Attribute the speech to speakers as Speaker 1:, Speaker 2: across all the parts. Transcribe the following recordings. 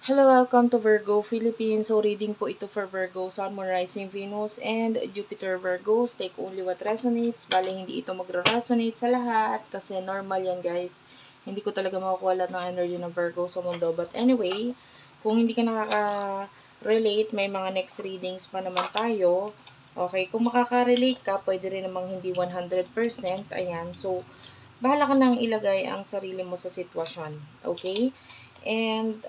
Speaker 1: Hello, welcome to Virgo Philippines. So, reading po ito for Virgo, Sun, Moon, Rising, Venus, and Jupiter Virgos. Take only what resonates. Bale, hindi ito magre-resonate sa lahat kasi normal yan, guys. Hindi ko talaga makukuha lahat ng energy ng Virgo sa mundo. But anyway, kung hindi ka nakaka-relate, may mga next readings pa naman tayo. Okay, kung makaka-relate ka, pwede rin namang hindi 100%. Ayan, so, bahala ka nang ilagay ang sarili mo sa sitwasyon. Okay? And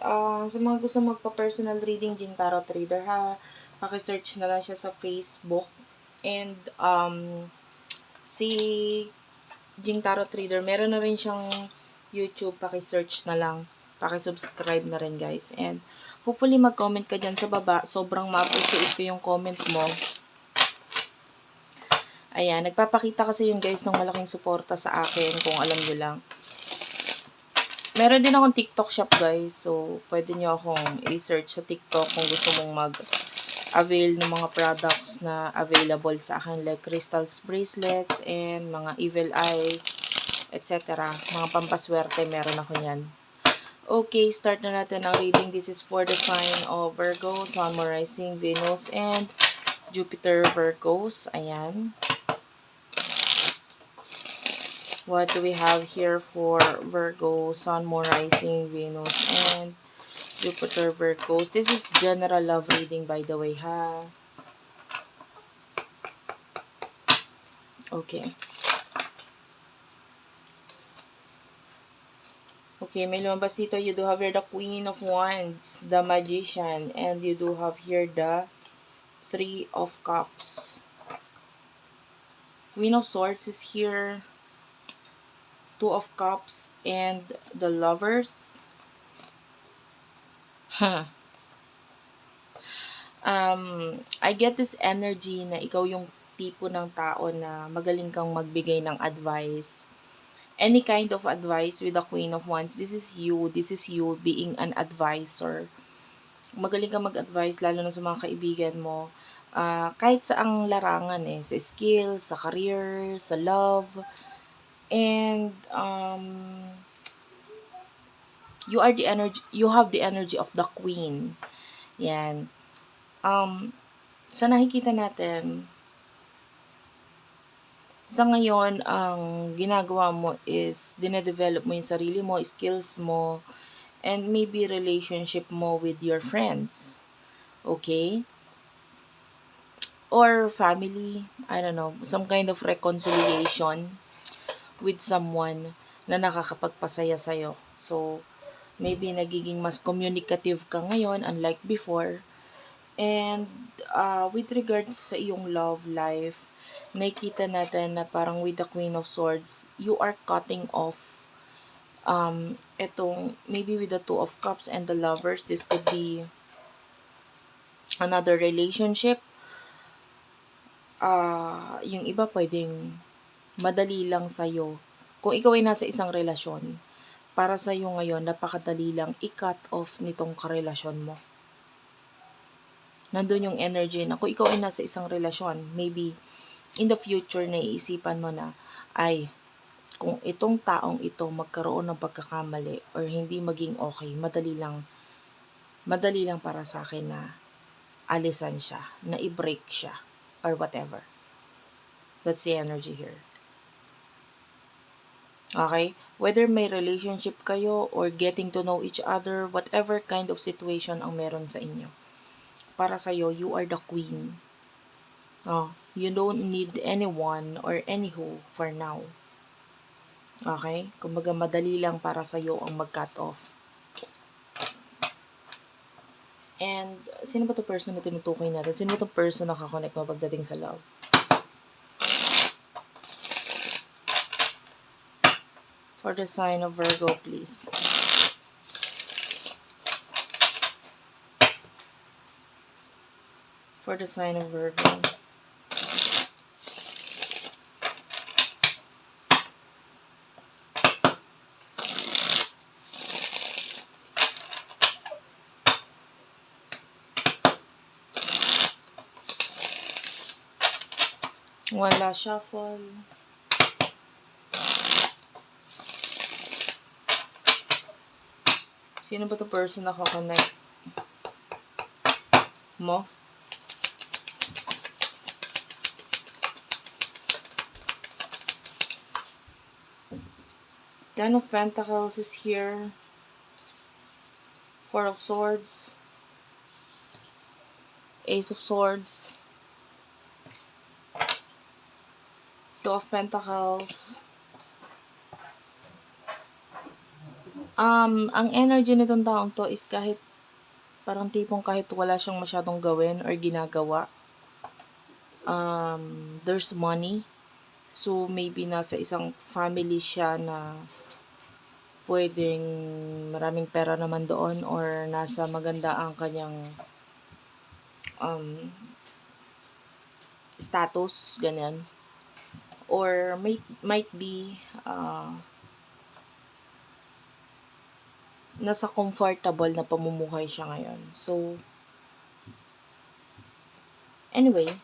Speaker 1: sa mga gusto magpa-personal reading, Jing Tarot Reader, ha, pakisearch na lang siya sa Facebook. And si Jing Tarot Reader, meron na rin siyang YouTube, pakisearch na lang. Pakisubscribe na rin, guys. And hopefully mag-comment ka dyan sa baba. Sobrang ma-appreciate ko yung comment mo. Ayan, nagpapakita kasi yung guys ng malaking suporta sa akin, kung alam nyo lang. Meron din akong TikTok shop, guys. So, pwede nyo akong i-search sa TikTok kung gusto mong mag-avail ng mga products na available sa akin. Like crystals bracelets and mga evil eyes, etc. Mga pampaswerte, meron ako yan. Okay, start na natin ang reading. This is for the sign of Virgo, Sun, Moon, Rising, Venus, and Jupiter Virgos. Ayan. What do we have here for Virgo, Sun, Moon, Rising, Venus, and Jupiter Virgos? This is general love reading, by the way, ha? Okay. Okay, may lumabas dito. You do have here the Queen of Wands, the Magician, and you do have here the Three of Cups. Queen of Swords is here. Two of Cups, and the Lovers. Huh. I get this energy na ikaw yung tipo ng tao na magaling kang magbigay ng advice. Any kind of advice with the Queen of Wands. This is you. This is you being an advisor. Magaling kang mag-advise lalo na sa mga kaibigan mo. Kahit sa ang larangan sa skill, sa career, sa love. And you have the energy of the Queen. Yan. Sa nakikita natin, sa ngayon, ang ginagawa mo is, dinedevelop mo yung sarili mo, skills mo, and maybe relationship mo with your friends. Okay? Or family, I don't know, some kind of reconciliation with someone na nakakapagpasaya sa'yo. So, maybe nagiging mas communicative ka ngayon, unlike before. And with regards sa iyong love life, nakikita natin na parang with the Queen of Swords, you are cutting off etong maybe with the Two of Cups and the Lovers. This could be another relationship. Yung iba pwedeng madali lang sa'yo. Kung ikaw ay nasa isang relasyon, para sa'yo ngayon, napakadali lang i-cut off nitong karelasyon mo. Nandun yung energy na kung ikaw ay nasa isang relasyon, maybe in the future naiisipan mo na, ay, kung itong taong ito magkaroon ng pagkakamali or hindi maging okay, madali lang para sa akin na alisan siya, na i-break siya, or whatever. That's the energy here. Okay? Whether may relationship kayo or getting to know each other, whatever kind of situation ang meron sa inyo. Para sa'yo, you are the queen. You don't need anyone or anyho for now. Okay? Kumbaga, madali lang para sa'yo ang mag-cut off. And, sino ba to person na tinutukoy natin? Sino ba to person na kakonect mo pagdating sa love? For the sign of Virgo, please. For the sign of Virgo. Wala shuffle. Sino ba to person na connect mo. Ten of Pentacles is here. Four of Swords. Ace of Swords. Two of Pentacles. Ang energy nitong taong to is kahit parang tipong kahit wala siyang masyadong gawin or ginagawa, there's money. So, maybe nasa isang family siya na pwedeng maraming pera naman doon or nasa maganda ang kanyang status, ganyan. Or might be nasa comfortable na pamumuhay siya ngayon. So, anyway,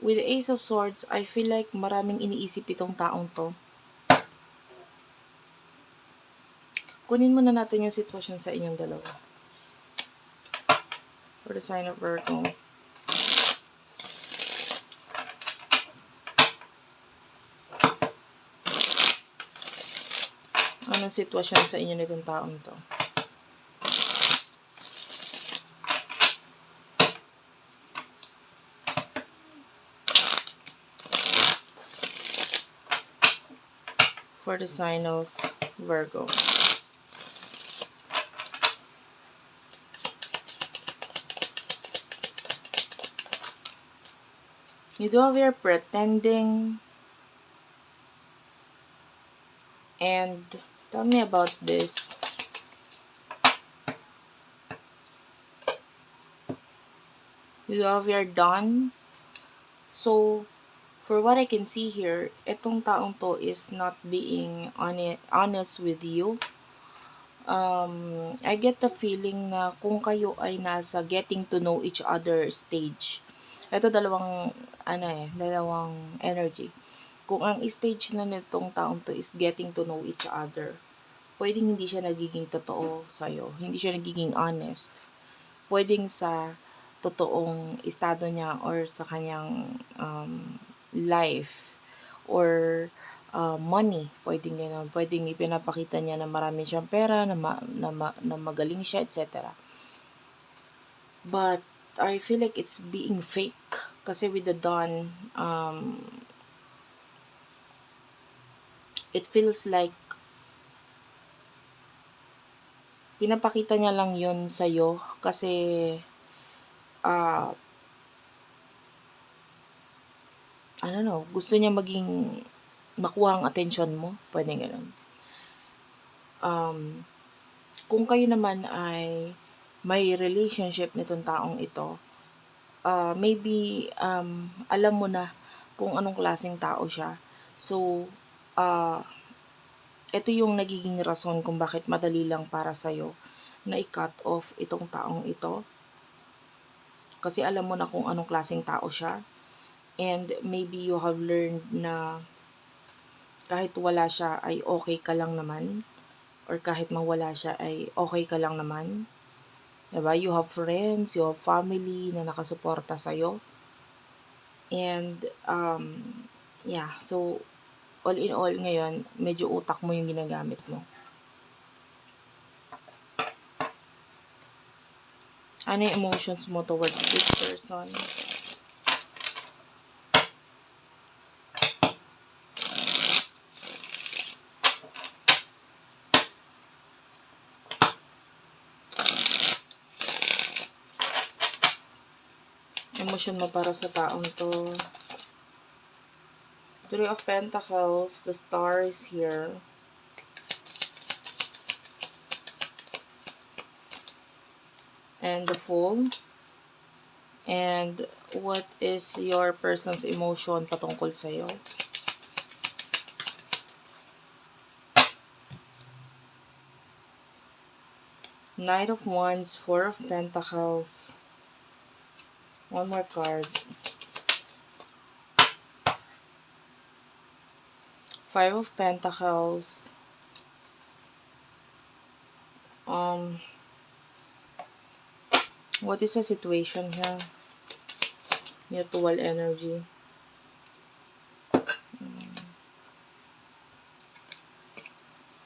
Speaker 1: with the Ace of Swords, I feel like maraming iniisip itong taong to. Kunin muna natin yung sitwasyon sa inyong dalawa. For the sign of Virgo. Anong sitwasyon sa inyo nitong taong to? For the sign of Virgo. You do have your pretending. And tell me about this. You do have your done. So, for what I can see here, itong taong to is not being honest with you. I get the feeling na kung kayo ay nasa getting to know each other stage. Ito dalawang energy. Kung ang stage na nitong taong to is getting to know each other, pwedeng hindi siya nagiging totoo sa'yo. Hindi siya nagiging honest. Pwedeng sa totoong estado niya or sa kanyang life or money. Pwedeng gano'n. Pwedeng ipinapakita niya na marami siyang pera, na magaling siya, etc. But I feel like it's being fake. Kasi with the Dawn, it feels like pinapakita niya lang yun sa'yo kasi I don't know, gusto niya makuha ang attention mo. Pwede ganun. Kung kayo naman ay may relationship nitong taong ito, maybe alam mo na kung anong klaseng tao siya. So, ito yung nagiging rason kung bakit madali lang para sa'yo na i-cut off itong taong ito. Kasi alam mo na kung anong klaseng tao siya. And maybe you have learned na kahit wala siya ay okay ka lang naman. Or kahit mawala siya ay okay ka lang naman. Diba? You have friends, you have family na nakasuporta sa'yo. And, yeah. So, all in all ngayon, medyo utak mo yung ginagamit mo. Ano yung emotions mo towards this person? Emotion mo para sa taong to. Three of Pentacles, the Star is here. And the Fool. And what is your person's emotion patungkol sa'yo? Knight of Wands, Four of Pentacles. One more card. Five of Pentacles. Um, what is the situation here? Mutual energy.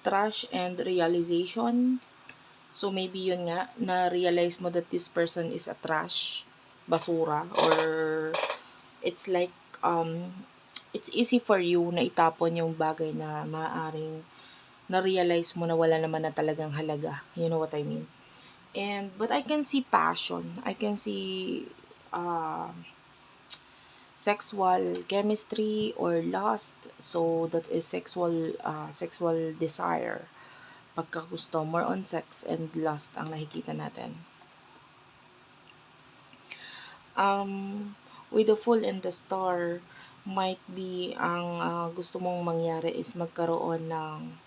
Speaker 1: Trash and realization. So, maybe yun nga, na-realize mo that this person is a trash, basura, or it's like, it's easy for you na itapon yung bagay na maaaring na-realize mo na wala naman na talagang halaga. You know what I mean? But I can see passion. I can see sexual chemistry or lust. So, that is sexual desire. Pagkagusto, more on sex and lust ang nakikita natin. With the Fool and the Star, might be ang gusto mong mangyari is magkaroon ng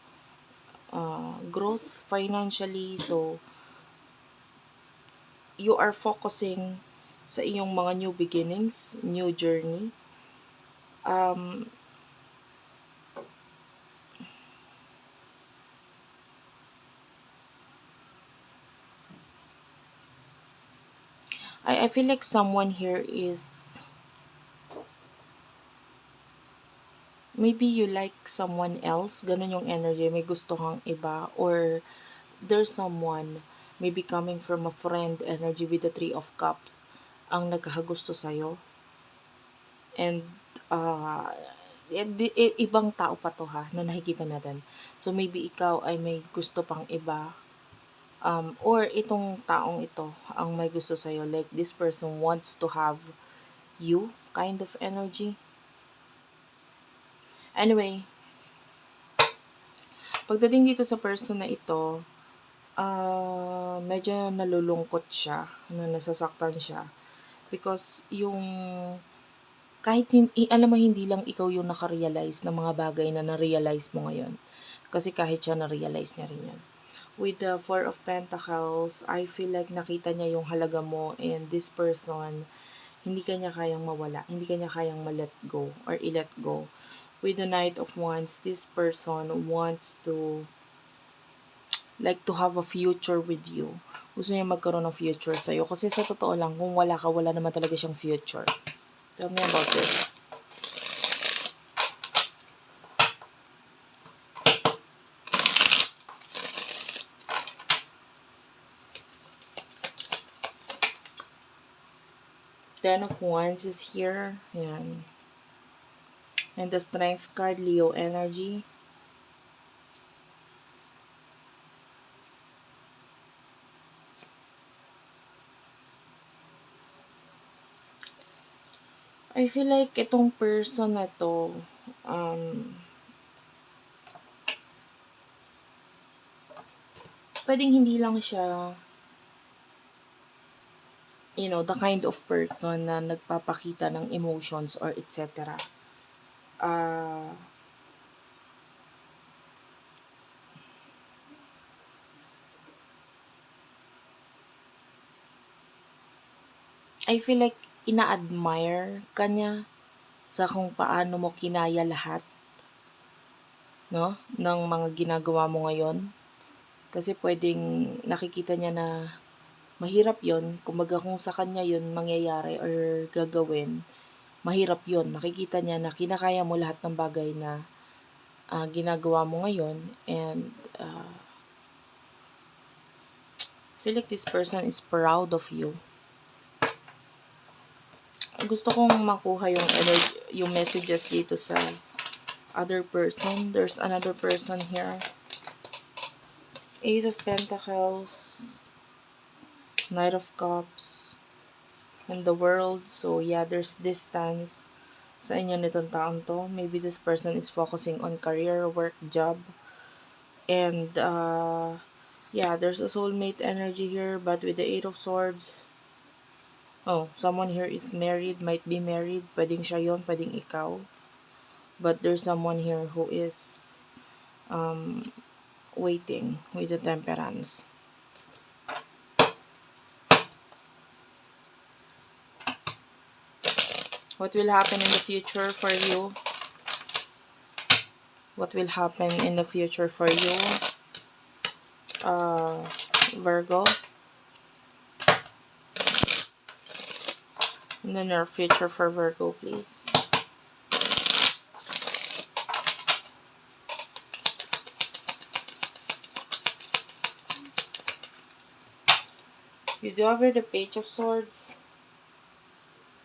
Speaker 1: growth financially. So, you are focusing sa iyong mga new beginnings, new journey. I feel like someone here is, maybe you like someone else, ganun yung energy, may gusto kang iba, or there's someone, maybe coming from a friend energy with the Three of Cups, ang nagkakagusto sa'yo. And, ibang tao pa to ha, na nakikita natin. So, maybe ikaw ay may gusto pang iba, or itong taong ito ang may gusto sa'yo, like this person wants to have you kind of energy. Anyway, pagdating dito sa person na ito, medyo nalulungkot siya, na nasasaktan siya, because yung kahit alam mo, hindi lang ikaw yung nakarealize ng mga bagay na na-realize mo ngayon, kasi kahit siya na-realize niya rin yun. With the Four of Pentacles, I feel like nakita niya yung halaga mo, and this person, hindi kanya kayang mawala, hindi kanya kayang ma-let go or i-let go. With the Knight of Wands, this person wants to have a future with you. Gusto niya magkaroon ng future sa'yo. Kasi sa totoo lang, kung wala ka, wala naman talaga siyang future. Tell me about this. Ten of Wands is here. Yan. And the Strength card, Leo energy. I feel like itong person na to, pwedeng hindi lang siya, the kind of person na nagpapakita ng emotions or etc. I feel like ina-admire ka niya sa kung paano mo kinaya lahat, no, ng mga ginagawa mo ngayon. Kasi pwedeng nakikita niya na mahirap yon. Kumbaga kung sa kanya yon mangyayari or gagawin, mahirap yon. Nakikita niya na kinakaya mo lahat ng bagay na ginagawa mo ngayon. And I feel like this person is proud of you. Gusto kong makuha yung energy, yung messages dito sa other person. There's another person here. Eight of Pentacles, Knight of Cups, and the World. So yeah, there's distance sa inyo nitong taong to. Maybe this person is focusing on career, work, job. And yeah, there's a soulmate energy here, but with the Eight of Swords, someone here is married, might be married. Pwedeng siya yun, pwedeng ikaw. But there's someone here who is waiting with the Temperance. What will happen in the future for you? What will happen in the future for you? Virgo. And then your future for Virgo, please. You do have here the Page of Swords,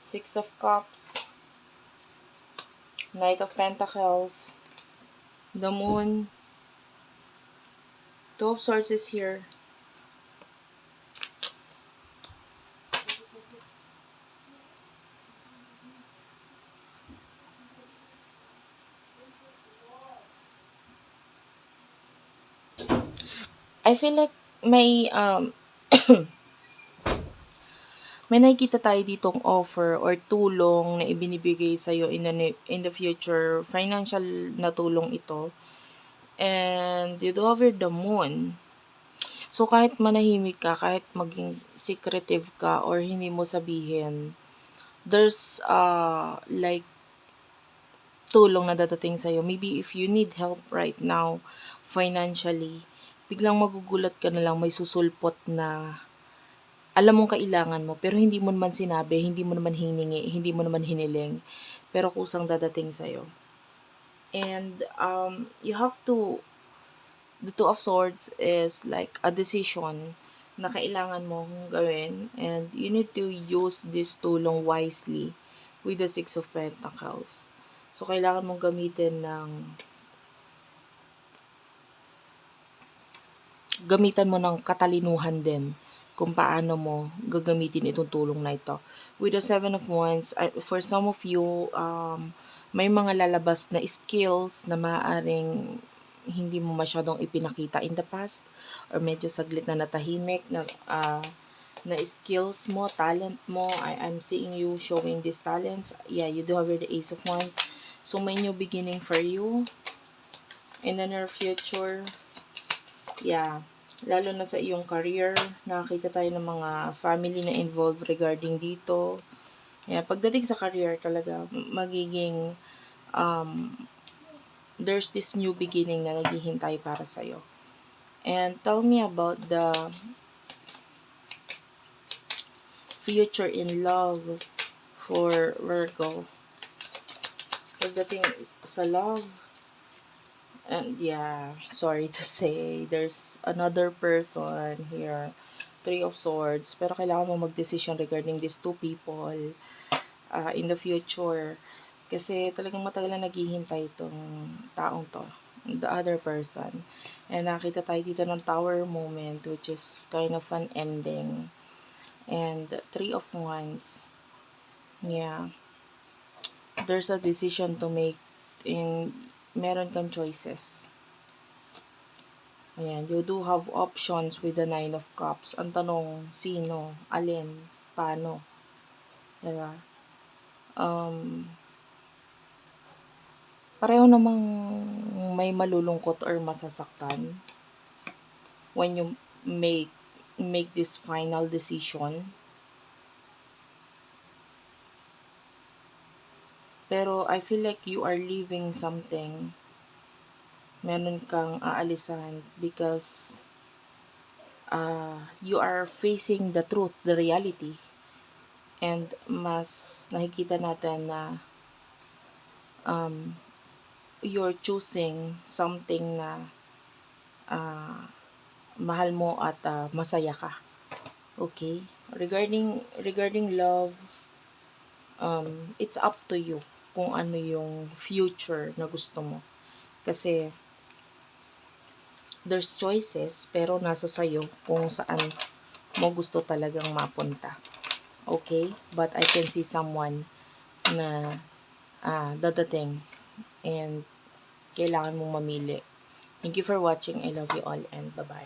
Speaker 1: Six of Cups, Knight of Pentacles, the Moon, Two of Swords is here. I feel like may may nakikita tayo ditong offer or tulong na ibinibigay sa iyo in the future. Financial na tulong ito. And you do have the Moon. So kahit manahimik ka, kahit maging secretive ka or hindi mo sabihin, there's like tulong na dadating sa iyo. Maybe if you need help right now financially, biglang magugulat ka na lang may susulpot na alam mong kailangan mo, pero hindi mo naman sinabi, hindi mo naman hiningi, hindi mo naman hiniling, pero kusang dadating sa'yo. And you have to, the Two of Swords is like a decision na kailangan mong gawin, and you need to use this tulong wisely with the Six of Pentacles. So, kailangan mong gamitan mo ng katalinuhan din kung paano mo gagamitin itong tulong na ito. With the Seven of Wands, for some of you, may mga lalabas na skills na maaaring hindi mo masyadong ipinakita in the past, or medyo saglit na natahimik na skills mo, talent mo. I'm seeing you showing these talents. Yeah, you do have the Ace of Wands. So, may new beginning for you in the near future. Yeah. Lalo na sa iyong career, nakakita tayo ng mga family na involved regarding dito. Yeah, pagdating sa career talaga, magiging there's this new beginning na naghihintay para sa'yo. And tell me about the future in love for Virgo. Pagdating sa love, and yeah, sorry to say, there's another person here. Three of Swords. Pero kailangan mo mag-decision regarding these two people in the future. Kasi talagang matagal na naghihintay itong taong to. The other person. And nakita tayo dito ng Tower moment, which is kind of an ending. And Three of Wands. Yeah. There's a decision to make, and meron kang choices. Ayan, you do have options with the Nine of Cups. Ang tanong, sino, alin, paano? Diba? Pareho namang may malulungkot or masasaktan when you make this final decision. Pero I feel like you are leaving something. Meron kang aalisan because you are facing the truth, the reality. And mas nakikita natin na you're choosing something na mahal mo at masaya ka. Okay? Regarding love, it's up to you kung ano yung future na gusto mo. Kasi there's choices, pero nasa sayo kung saan mo gusto talagang mapunta. Okay? But I can see someone na dadating and kailangan mong mamili. Thank you for watching. I love you all and bye-bye.